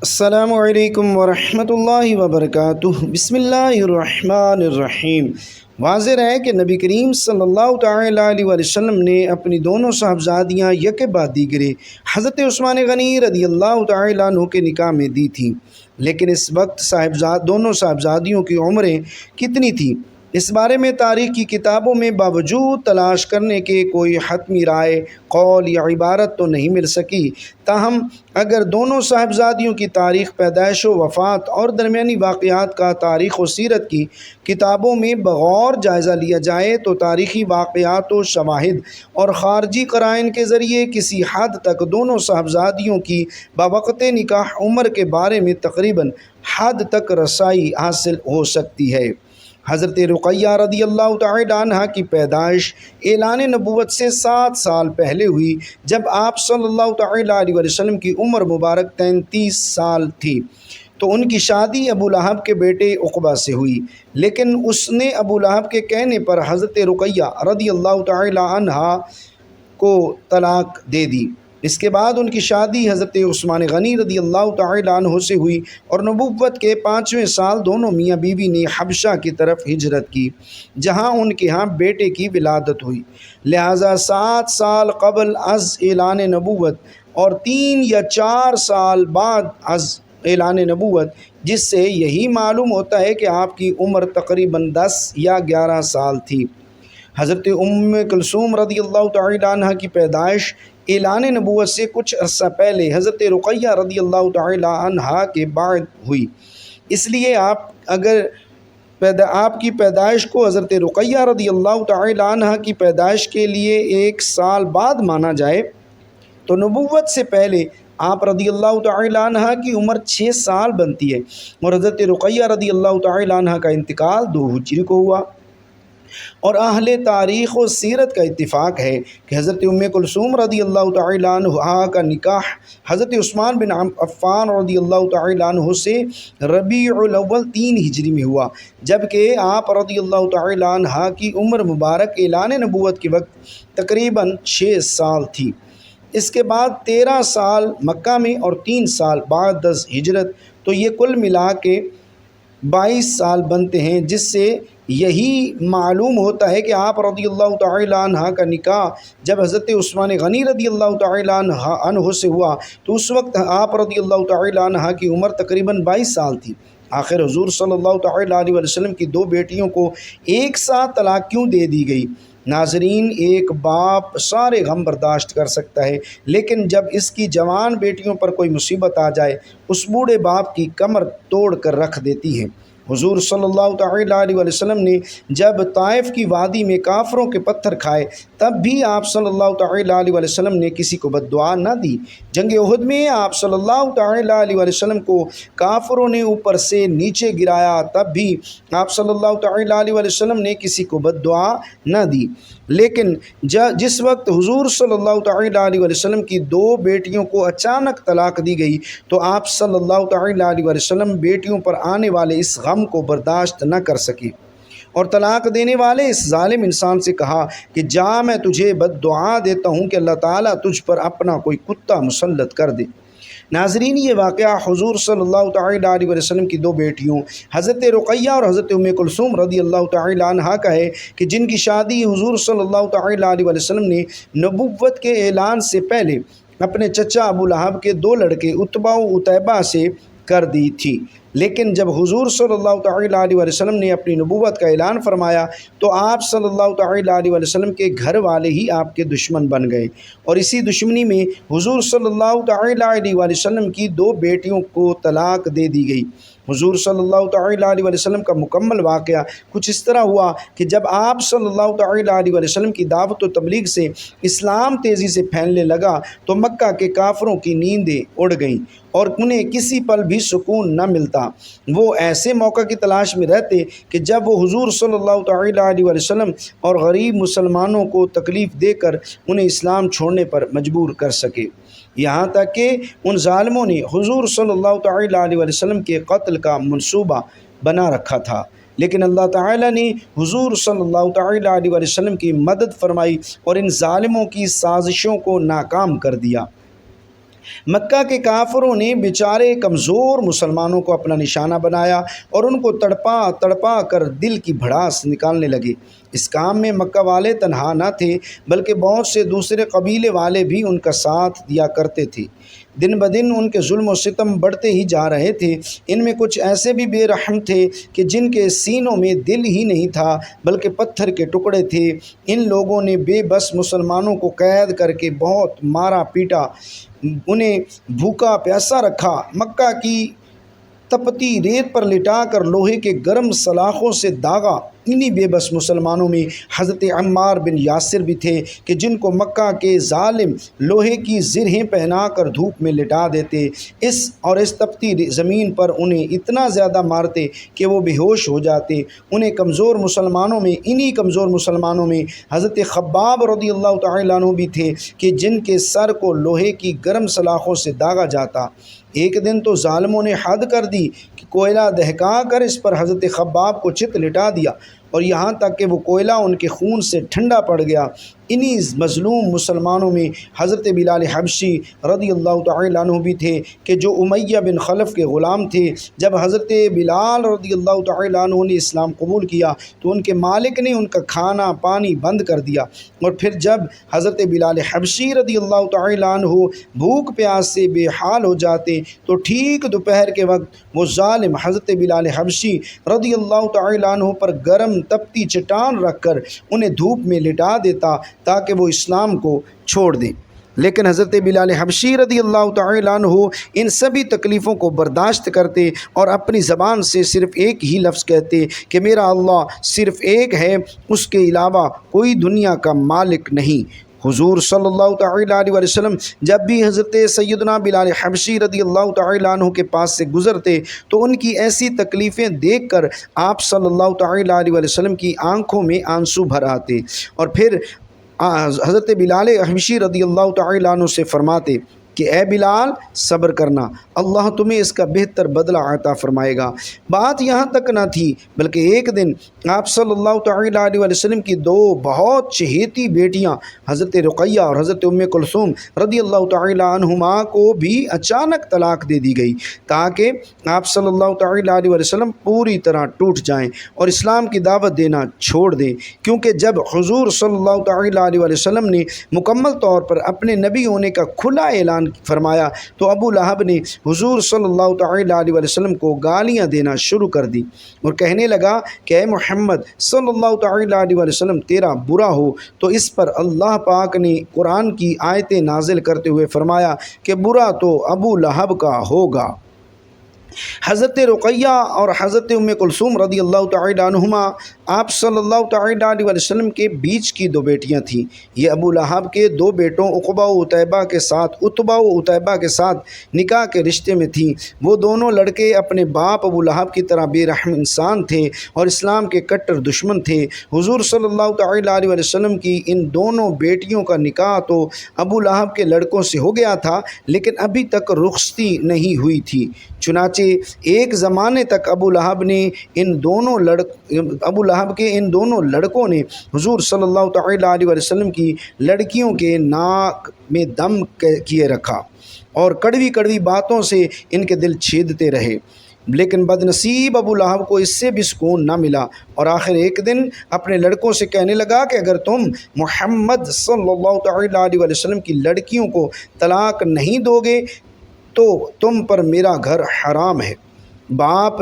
السلام علیکم ورحمۃ اللہ وبرکاتہ۔ بسم اللہ الرحمن الرحیم۔ واضح ہے کہ نبی کریم صلی اللہ تعالیٰ علیہ وسلم نے اپنی دونوں صاحبزادیاں یک بعد دیگرے حضرت عثمان غنی رضی اللہ تعالیٰ عنہ کے نکاح میں دی تھیں، لیکن اس وقت دونوں صاحبزادیوں کی عمریں کتنی تھیں اس بارے میں تاریخ کی کتابوں میں باوجود تلاش کرنے کے کوئی حتمی رائے، قول یا عبارت تو نہیں مل سکی۔ تاہم اگر دونوں صاحبزادیوں کی تاریخ پیدائش و وفات اور درمیانی واقعات کا تاریخ و سیرت کی کتابوں میں بغور جائزہ لیا جائے تو تاریخی واقعات و شواہد اور خارجی قرائن کے ذریعے کسی حد تک دونوں صاحبزادیوں کی باوقت نکاح عمر کے بارے میں تقریباً حد تک رسائی حاصل ہو سکتی ہے۔ حضرت رقیہ رضی اللہ تعالی عنہ کی پیدائش اعلان نبوت سے 7 سال پہلے ہوئی، جب آپ صلی اللہ تعالی علیہ وسلم کی عمر مبارک 33 سال تھی، تو ان کی شادی ابو لہب کے بیٹے عقبہ سے ہوئی، لیکن اس نے ابو لہب کے کہنے پر حضرت رقیہ رضی اللہ تعالی عنہ کو طلاق دے دی۔ اس کے بعد ان کی شادی حضرت عثمان غنی رضی اللہ تعالی عنہ سے ہوئی، اور نبوت کے 5ویں سال دونوں میاں بیوی نے حبشہ کی طرف ہجرت کی، جہاں ان کے ہاں بیٹے کی ولادت ہوئی۔ لہٰذا 7 سال قبل از اعلان نبوت اور 3 یا 4 سال بعد از اعلان نبوت، جس سے یہی معلوم ہوتا ہے کہ آپ کی عمر تقریباً 10 یا 11 سال تھی۔ حضرت ام کلثوم رضی اللہ تعالی عنہ کی پیدائش اعلان نبوت سے کچھ عرصہ پہلے حضرت رقیہ رضی اللہ تعالی عنہ کے بعد ہوئی، اس لیے آپ کی پیدائش کو حضرت رقیہ رضی اللہ تعالی عنہ کی پیدائش کے لیے 1 سال بعد مانا جائے تو نبوت سے پہلے آپ رضی اللہ تعالی عنہ کی عمر 6 سال بنتی ہے، اور حضرت رقیہ رضی اللہ تعالی عنہ کا انتقال 2 ہجری کو ہوا۔ اور اہل تاریخ و سیرت کا اتفاق ہے کہ حضرت ام کلثوم رضی اللہ تعالی عنہ کا نکاح حضرت عثمان بن عفان رضی اللہ تعالی عنہ سے ربیع الاول 3 ہجری میں ہوا، جبکہ آپ رضی اللہ تعالی عنہ کی عمر مبارک اعلان نبوت کے وقت تقریباً 6 سال تھی۔ اس کے بعد 13 سال مکہ میں اور 3 سال بعد از ہجرت، تو یہ کل ملا کے 22 سال بنتے ہیں، جس سے یہی معلوم ہوتا ہے کہ آپ رضی اللہ تعالی عنہ کا نکاح جب حضرت عثمان غنی رضی اللہ تعالی عنہ سے ہوا تو اس وقت آپ رضی اللہ تعالی عنہ کی عمر تقریباً 22 سال تھی۔ آخر حضور صلی اللہ تعالی علیہ وسلم کی 2 بیٹیوں کو ایک ساتھ طلاق کیوں دے دی گئی؟ ناظرین، ایک باپ سارے غم برداشت کر سکتا ہے، لیکن جب اس کی جوان بیٹیوں پر کوئی مصیبت آ جائے، اس بوڑھے باپ کی کمر توڑ کر رکھ دیتی ہے۔ حضور صلی اللہ تعالی علیہ وسلم نے جب طائف کی وادی میں کافروں کے پتھر کھائے، تب بھی آپ صلی اللہ تعالی علیہ وسلم نے کسی کو بد دعا نہ دی۔ جنگ احد میں آپ صلی اللہ تعالی علیہ وسلم کو کافروں نے اوپر سے نیچے گرایا، تب بھی آپ صلی اللہ تعالی علیہ وسلم نے کسی کو بد دعا نہ دی۔ لیکن جس وقت حضور صلی اللہ تعالی علیہ وسلم کی 2 بیٹیوں کو اچانک طلاق دی گئی تو آپ صلی اللہ تعالی علیہ وسلم بیٹیوں پر آنے والے اس غم کو برداشت نہ کر سکے، اور طلاق دینے والے اس ظالم انسان سے کہا کہ جا، میں تجھے بد دعا دیتا ہوں کہ اللہ تعالیٰ تجھ پر اپنا کوئی کتا مسلط کر دے۔ ناظرین، یہ واقعہ حضور صلی اللہ تعالی علیہ وسلم کی 2 بیٹیوں حضرت رقیہ اور حضرت ام کلثوم رضی اللہ تعالی عنہ کا ہے، کہ جن کی شادی حضور صلی اللہ تعالی علیہ وسلم نے نبوت کے اعلان سے پہلے اپنے چچا ابو لہب کے 2 لڑکے عتبہ و عتیبہ سے کر دی تھی، لیکن جب حضور صلی اللہ تعالی علیہ وسلم نے اپنی نبوت کا اعلان فرمایا تو آپ صلی اللہ تعالی علیہ وسلم کے گھر والے ہی آپ کے دشمن بن گئے، اور اسی دشمنی میں حضور صلی اللہ تعالی علیہ وسلم کی 2 بیٹیوں کو طلاق دے دی گئی۔ حضور صلی اللہ تعالی علیہ وسلم کا مکمل واقعہ کچھ اس طرح ہوا کہ جب آپ صلی اللہ تعالی علیہ وسلم کی دعوت و تبلیغ سے اسلام تیزی سے پھیلنے لگا تو مکہ کے کافروں کی نیندیں اڑ گئیں اور انہیں کسی پل بھی سکون نہ ملتا۔ وہ ایسے موقع کی تلاش میں رہتے کہ جب وہ حضور صلی اللہ تعالی علیہ وسلم اور غریب مسلمانوں کو تکلیف دے کر انہیں اسلام چھوڑنے پر مجبور کر سکے، یہاں تک کہ ان ظالموں نے حضور صلی اللہ تعالی علیہ وسلم کے قتل کا منصوبہ بنا رکھا تھا، لیکن اللہ تعالی نے حضور صلی اللہ تعالی علیہ وسلم کی مدد فرمائی اور ان ظالموں کی سازشوں کو ناکام کر دیا۔ مکہ کے کافروں نے بیچارے کمزور مسلمانوں کو اپنا نشانہ بنایا اور ان کو تڑپا تڑپا کر دل کی بھڑاس نکالنے لگے۔ اس کام میں مکہ والے تنہا نہ تھے بلکہ بہت سے دوسرے قبیلے والے بھی ان کا ساتھ دیا کرتے تھے۔ دن بدن ان کے ظلم و ستم بڑھتے ہی جا رہے تھے۔ ان میں کچھ ایسے بھی بے رحم تھے کہ جن کے سینوں میں دل ہی نہیں تھا بلکہ پتھر کے ٹکڑے تھے۔ ان لوگوں نے بے بس مسلمانوں کو قید کر کے بہت مارا پیٹا، انہیں بھوکا پیاسا رکھا، مکہ کی تپتی ریت پر لٹا کر لوہے کے گرم سلاخوں سے داغا۔ انہی بے بس مسلمانوں میں حضرت عمار بن یاسر بھی تھے کہ جن کو مکہ کے ظالم لوہے کی زرہیں پہنا کر دھوپ میں لٹا دیتے، اس تپتی زمین پر انہیں اتنا زیادہ مارتے کہ وہ بے ہوش ہو جاتے۔ انہیں انہی کمزور مسلمانوں میں حضرت خباب رضی اللہ تعالیٰ عنہ بھی تھے کہ جن کے سر کو لوہے کی گرم سلاخوں سے داغا جاتا۔ ایک دن تو ظالموں نے حد کر دی کہ کوئلہ دہکا کر اس پر حضرت خباب کو چت لٹا دیا اور یہاں تک کہ وہ کوئلہ ان کے خون سے ٹھنڈا پڑ گیا۔ انہی مظلوم مسلمانوں میں حضرت بلال حبشی رضی اللہ تعالیٰ عنہ بھی تھے کہ جو امیہ بن خلف کے غلام تھے۔ جب حضرت بلال رضی اللہ تعالیٰ عنہ نے اسلام قبول کیا تو ان کے مالک نے ان کا کھانا پانی بند کر دیا، اور پھر جب حضرت بلال حبشی رضی اللہ تعالیٰ عنہ بھوک پیاس سے بے حال ہو جاتے تو ٹھیک دوپہر کے وقت وہ ظالم حضرت بلال حبشی رضی اللہ تعالیٰ عنہ پر گرم تپتی چٹان رکھ کر انہیں دھوپ میں لٹا دیتا تاکہ وہ اسلام کو چھوڑ دیں۔ لیکن حضرت بلال حبشی رضی اللہ تعالیٰ عنہ ان سبھی تکلیفوں کو برداشت کرتے اور اپنی زبان سے صرف ایک ہی لفظ کہتے کہ میرا اللہ صرف ایک ہے، اس کے علاوہ کوئی دنیا کا مالک نہیں۔ حضور صلی اللہ تعالیٰ علیہ وسلم جب بھی حضرت سیدنا بلال حبشی رضی اللہ تعالیٰ عنہ کے پاس سے گزرتے تو ان کی ایسی تکلیفیں دیکھ کر آپ صلی اللہ تعالیٰ علیہ وسلم کی آنکھوں میں آنسو بھر آتے، اور پھر حضرت بلال حبشی رضی اللہ تعالیٰ عنہ سے فرماتے کہ اے بلال صبر کرنا، اللہ تمہیں اس کا بہتر بدلہ عطا فرمائے گا۔ بات یہاں تک نہ تھی بلکہ ایک دن آپ صلی اللہ تعالیٰ علیہ وسلم کی دو بہت چہیتی بیٹیاں حضرت رقیہ اور حضرت ام کلثوم رضی اللہ تعالیٰ عنہما کو بھی اچانک طلاق دے دی گئی تاکہ آپ صلی اللہ تعالیٰ علیہ وسلم پوری طرح ٹوٹ جائیں اور اسلام کی دعوت دینا چھوڑ دیں، کیونکہ جب حضور صلی اللہ تعالیٰ علیہ وسلم نے مکمل طور پر اپنے نبی ہونے کا کھلا اعلان فرمایا تو ابو لہب نے حضور صلی اللہ تعالیٰ علیہ وسلم کو گالیاں دینا شروع کر دی اور کہنے لگا کہ اے محمد صلی اللہ تعالیٰ علیہ وسلم تیرا برا ہو، تو اس پر اللہ پاک نے قرآن کی آیتیں نازل کرتے ہوئے فرمایا کہ برا تو ابو لہب کا ہوگا۔ حضرت رقیہ اور حضرت ام کلثوم رضی اللہ تعالیٰ عنہما آپ صلی اللہ تعالیٰ علیہ وسلم کے بیچ کی دو بیٹیاں تھیں۔ یہ ابو لہب کے دو بیٹوں عقبہ و عتیبہ کے ساتھ نکاح کے رشتے میں تھیں۔ وہ دونوں لڑکے اپنے باپ ابو لہب کی طرح بے رحم انسان تھے اور اسلام کے کٹر دشمن تھے۔ حضور صلی اللہ تعالیٰ علیہ وسلم کی ان دونوں بیٹیوں کا نکاح تو ابو لہب کے لڑکوں سے ہو گیا تھا لیکن ابھی تک رخصتی نہیں ہوئی تھی۔ چنانچہ ایک زمانے تک ابو لہب کے ان دونوں لڑکوں نے حضور صلی اللہ تعالیٰ علیہ وسلم کی لڑکیوں کے ناک میں دم کیے رکھا اور کڑوی کڑوی باتوں سے ان کے دل چھیدتے رہے، لیکن بد نصیب ابو لہب کو اس سے بھی سکون نہ ملا اور آخر ایک دن اپنے لڑکوں سے کہنے لگا کہ اگر تم محمد صلی اللہ تعالیٰ علیہ وسلم کی لڑکیوں کو طلاق نہیں دو گے تو تم پر میرا گھر حرام ہے۔ باپ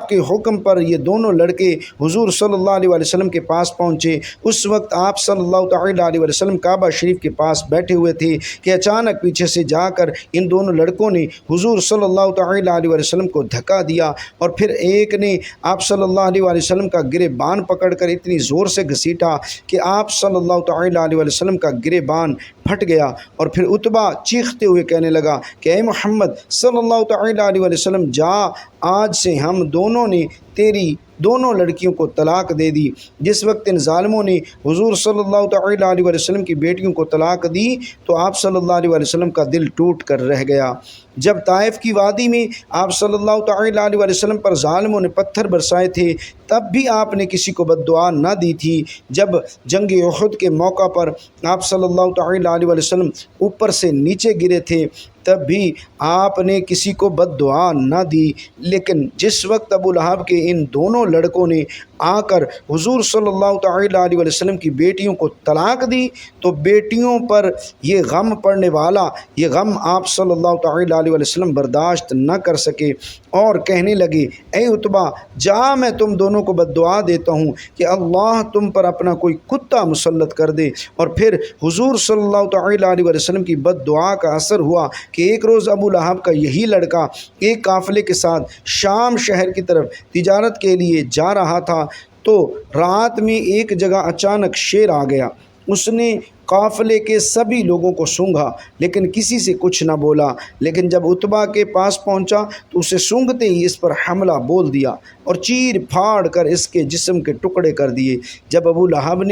کے حکم پر یہ دونوں لڑکے حضور صلی اللہ علیہ وسلم کے پاس پہنچے۔ اس وقت آپ صلی اللہ تعالیٰ علیہ وسلم کعبہ شریف کے پاس بیٹھے ہوئے تھے کہ اچانک پیچھے سے جا کر ان دونوں لڑکوں نے حضور صلی اللہ تعالیٰ علیہ وسلم کو دھکا دیا اور پھر ایک نے آپ صلی اللہ علیہ وسلم کا گریبان پکڑ کر اتنی زور سے گھسیٹا کہ آپ صلی اللہ تعالیٰ علیہ وسلم کا گریبان پھٹ گیا، اور پھر عتبہ چیختے ہوئے کہنے لگا کہ اے محمد صلی اللہ تعالیٰ علیہ وسلم جا، آج سے ہم دونوں نے تیری دونوں لڑکیوں کو طلاق دے دی۔ جس وقت ان ظالموں نے حضور صلی اللہ تعالیٰ علیہ وسلم کی بیٹیوں کو طلاق دی تو آپ صلی اللہ علیہ وسلم کا دل ٹوٹ کر رہ گیا۔ جب طائف کی وادی میں آپ صلی اللہ تعالیٰ علیہ وسلم پر ظالموں نے پتھر برسائے تھے تب بھی آپ نے کسی کو بد دعا نہ دی تھی۔ جب جنگ احد کے موقع پر آپ صلی اللہ تعالیٰ علیہ وسلم اوپر سے نیچے گرے تھے تب بھی آپ نے کسی کو بد دعا نہ دی، لیکن جس وقت ابو لہب کے ان دونوں لڑکوں نے آ کر حضور صلی اللہ تعالیٰ علیہ وسلم کی بیٹیوں کو طلاق دی تو بیٹیوں پر یہ غم پڑنے والا، یہ غم آپ صلی اللہ تعالیٰ علیہ وسلم برداشت نہ کر سکے اور کہنے لگے، اے عتبہ جا، میں تم دونوں کو بد دعا دیتا ہوں کہ اللہ تم پر اپنا کوئی کتا مسلط کر دے۔ اور پھر حضور صلی اللہ تعالیٰ علیہ وسلم کی بد دعا کا اثر ہوا کہ ایک روز ابو لہب کا یہی لڑکا ایک قافلے کے ساتھ شام شہر کی طرف تجارت کے لیے جا رہا تھا تو رات میں ایک جگہ اچانک شیر آ گیا۔ اس نے قافلے کے سبھی لوگوں کو سونگھا لیکن کسی سے کچھ نہ بولا، لیکن جب عتبہ کے پاس پہنچا تو اسے سونگھتے ہی اس پر حملہ بول دیا اور چیر پھاڑ کر اس کے جسم کے ٹکڑے کر دیے۔ جب ابو لہب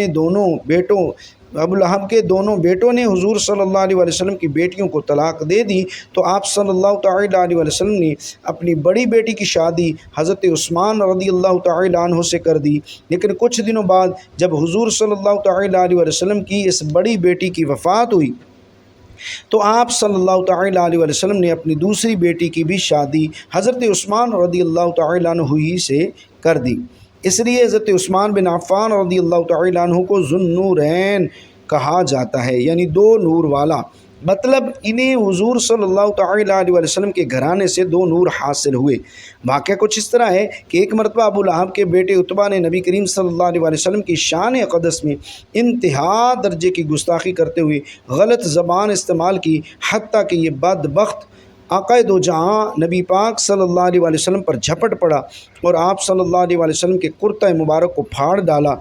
کے دونوں بیٹوں نے حضور صلی اللہ علیہ وسلم کی بیٹیوں کو طلاق دے دی تو آپ صلی اللہ تعالیٰ علیہ وسلم نے اپنی بڑی بیٹی کی شادی حضرت عثمان رضی اللہ تعالیٰ عنہ سے کر دی۔ لیکن کچھ دنوں بعد جب حضور صلی اللہ تعالیٰ علیہ وسلم کی اس بڑی بیٹی کی وفات ہوئی تو آپ صلی اللہ تعالیٰ علیہ وسلم نے اپنی دوسری بیٹی کی بھی شادی حضرت عثمان رضی اللہ تعالیٰ عنہ ہی سے کر دی۔ اس لیے حضرت عثمان بن عفان رضی اللہ تعالیٰ عنہ کو ذو النورین کہا جاتا ہے، یعنی دو نور والا۔ مطلب انہیں حضور صلی اللہ تعالیٰ علیہ وسلم کے گھرانے سے دو نور حاصل ہوئے۔ واقعہ کچھ اس طرح ہے کہ ایک مرتبہ ابو لہب کے بیٹے عتبہ نے نبی کریم صلی اللہ علیہ وسلم کی شان اقدس میں انتہا درجے کی گستاخی کرتے ہوئے غلط زبان استعمال کی، حتیٰ کہ یہ بدبخت آقائے دو جہاں نبی پاک صلی اللہ علیہ وسلم پر جھپٹ پڑا اور آپ صلی اللہ علیہ وسلم کے کرتہ مبارک کو پھاڑ ڈالا۔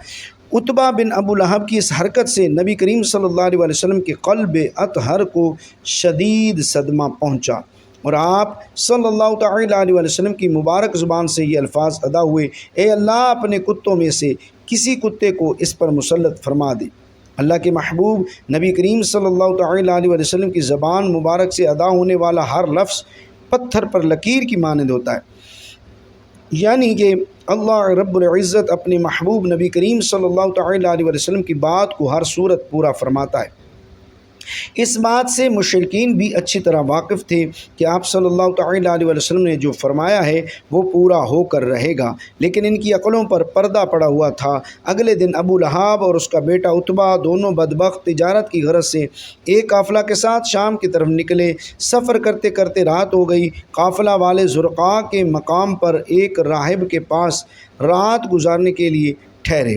عتبہ بن ابو لہب کی اس حرکت سے نبی کریم صلی اللہ علیہ وسلم کے قلب اطہر کو شدید صدمہ پہنچا اور آپ صلی اللہ تعالیٰ علیہ وسلم کی مبارک زبان سے یہ الفاظ ادا ہوئے، اے اللہ اپنے کتوں میں سے کسی کتے کو اس پر مسلط فرما دے۔ اللہ کے محبوب نبی کریم صلی اللہ تعالیٰ علیہ وسلم کی زبان مبارک سے ادا ہونے والا ہر لفظ پتھر پر لکیر کی مانند ہوتا ہے، یعنی کہ اللہ رب العزت اپنے محبوب نبی کریم صلی اللہ تعالیٰ علیہ وسلم کی بات کو ہر صورت پورا فرماتا ہے۔ اس بات سے مشرکین بھی اچھی طرح واقف تھے کہ آپ صلی اللہ تعالیٰ علیہ وسلم نے جو فرمایا ہے وہ پورا ہو کر رہے گا، لیکن ان کی عقلوں پر پردہ پڑا ہوا تھا۔ اگلے دن ابو لہب اور اس کا بیٹا عتبہ دونوں بدبخت تجارت کی غرض سے ایک قافلہ کے ساتھ شام کی طرف نکلے۔ سفر کرتے کرتے رات ہو گئی۔ قافلہ والے زرقاء کے مقام پر ایک راہب کے پاس رات گزارنے کے لیے ٹھہرے۔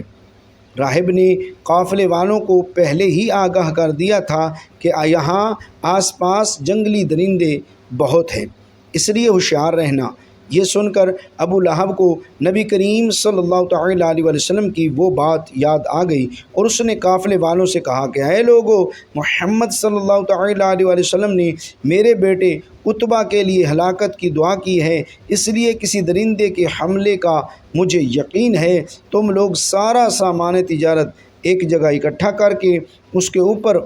راہب نے قافلے والوں کو پہلے ہی آگاہ کر دیا تھا کہ یہاں آس پاس جنگلی درندے بہت ہیں، اس لیے ہوشیار رہنا۔ یہ سن کر ابو لہب کو نبی کریم صلی اللہ تعالیٰ علیہ وسلم کی وہ بات یاد آ گئی اور اس نے قافلے والوں سے کہا کہ اے لوگو، محمد صلی اللہ تعالیٰ علیہ وسلم نے میرے بیٹے عتبہ کے لیے ہلاکت کی دعا کی ہے، اس لیے کسی درندے کے حملے کا مجھے یقین ہے۔ تم لوگ سارا سامان تجارت ایک جگہ اکٹھا کر کے اس کے اوپر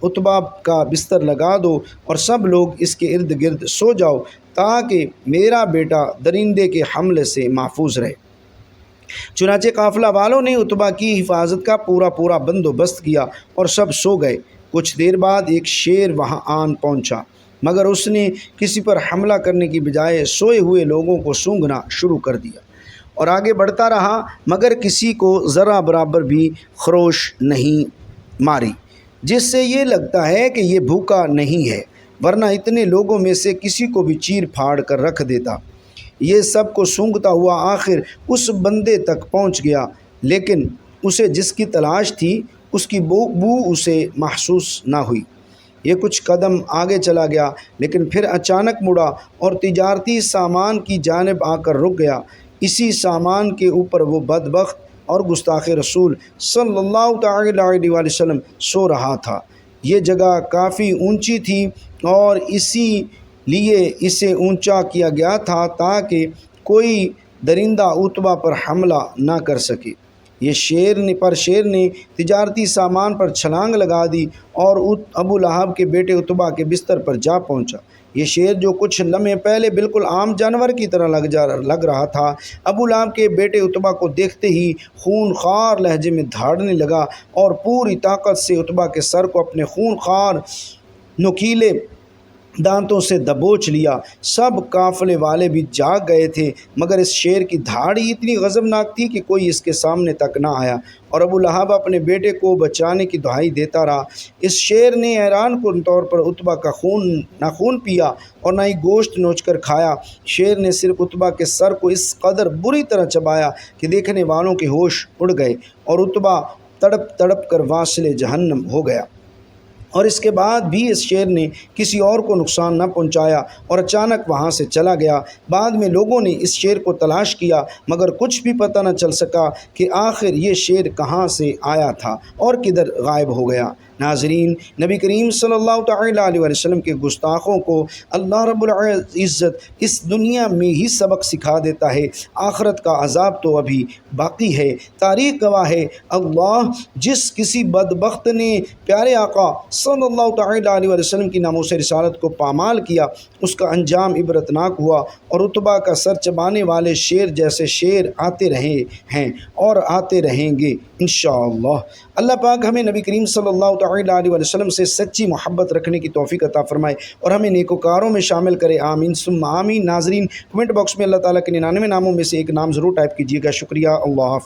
عتبہ کا بستر لگا دو اور سب لوگ اس کے ارد گرد سو جاؤ تاکہ میرا بیٹا درندے کے حملے سے محفوظ رہے۔ چنانچہ قافلہ والوں نے عتبہ کی حفاظت کا پورا بندوبست کیا اور سب سو گئے۔ کچھ دیر بعد ایک شیر وہاں آن پہنچا، مگر اس نے کسی پر حملہ کرنے کی بجائے سوئے ہوئے لوگوں کو سونگھنا شروع کر دیا اور آگے بڑھتا رہا، مگر کسی کو ذرا برابر بھی خروش نہیں ماری، جس سے یہ لگتا ہے کہ یہ بھوکا نہیں ہے، ورنہ اتنے لوگوں میں سے کسی کو بھی چیر پھاڑ کر رکھ دیتا۔ یہ سب کو سونگھتا ہوا آخر اس بندے تک پہنچ گیا، لیکن اسے جس کی تلاش تھی اس کی بو اسے محسوس نہ ہوئی۔ یہ کچھ قدم آگے چلا گیا، لیکن پھر اچانک مڑا اور تجارتی سامان کی جانب آ کر رک گیا۔ اسی سامان کے اوپر وہ بدبخت اور گستاخ رسول صلی اللہ تعالیٰ علیہ وسلم سو رہا تھا۔ یہ جگہ کافی اونچی تھی اور اسی لیے اسے اونچا کیا گیا تھا تاکہ کوئی درندہ اتبا پر حملہ نہ کر سکے۔ یہ شیر نے تجارتی سامان پر چھلانگ لگا دی اور ابو لہب کے بیٹے اتبا کے بستر پر جا پہنچا۔ یہ شیر جو کچھ لمحے پہلے بالکل عام جانور کی طرح لگ رہا تھا، ابو لہب کے بیٹے اتبا کو دیکھتے ہی خون خوار لہجے میں دھاڑنے لگا اور پوری طاقت سے اتبا کے سر کو اپنے خون خوار نوکیلے دانتوں سے دبوچ لیا۔ سب قافلے والے بھی جاگ گئے تھے، مگر اس شیر کی دھاڑی اتنی غضبناک تھی کہ کوئی اس کے سامنے تک نہ آیا، اور ابو لہب اپنے بیٹے کو بچانے کی دہائی دیتا رہا۔ اس شیر نے حیران کن طور پر اتبا کا نہ خون پیا اور نہ ہی گوشت نوچ کر کھایا۔ شیر نے صرف اتبا کے سر کو اس قدر بری طرح چبایا کہ دیکھنے والوں کے ہوش اڑ گئے اور اتبا تڑپ تڑپ کر واصل جہنم ہو گیا۔ اور اس کے بعد بھی اس شیر نے کسی اور کو نقصان نہ پہنچایا اور اچانک وہاں سے چلا گیا۔ بعد میں لوگوں نے اس شیر کو تلاش کیا، مگر کچھ بھی پتہ نہ چل سکا کہ آخر یہ شیر کہاں سے آیا تھا اور کدھر غائب ہو گیا۔ ناظرین، نبی کریم صلی اللہ تعالیٰ علیہ وسلم کے گستاخوں کو اللہ رب العزت اس دنیا میں ہی سبق سکھا دیتا ہے، آخرت کا عذاب تو ابھی باقی ہے۔ تاریخ گواہ ہے، اللہ جس کسی بدبخت نے پیارے آقا صلی اللہ تعالیٰ علیہ وسلم کی ناموس رسالت کو پامال کیا، اس کا انجام عبرتناک ہوا، اور اتبا کا سر چبانے والے شیر جیسے شیر آتے رہے ہیں اور آتے رہیں گے انشاءاللہ۔ اللہ پاک ہمیں نبی کریم صلی اللہ تعالیٰ علیہ وسلم سے سچی محبت رکھنے کی توفیق عطا فرمائے اور ہمیں نیکوکاروں میں شامل کرے، آمین ثم آمین۔ ناظرین، کمنٹ باکس میں اللہ تعالیٰ کے 99 ناموں میں سے ایک نام ضرور ٹائپ کیجیے گا۔ شکریہ، اللہ حافظ۔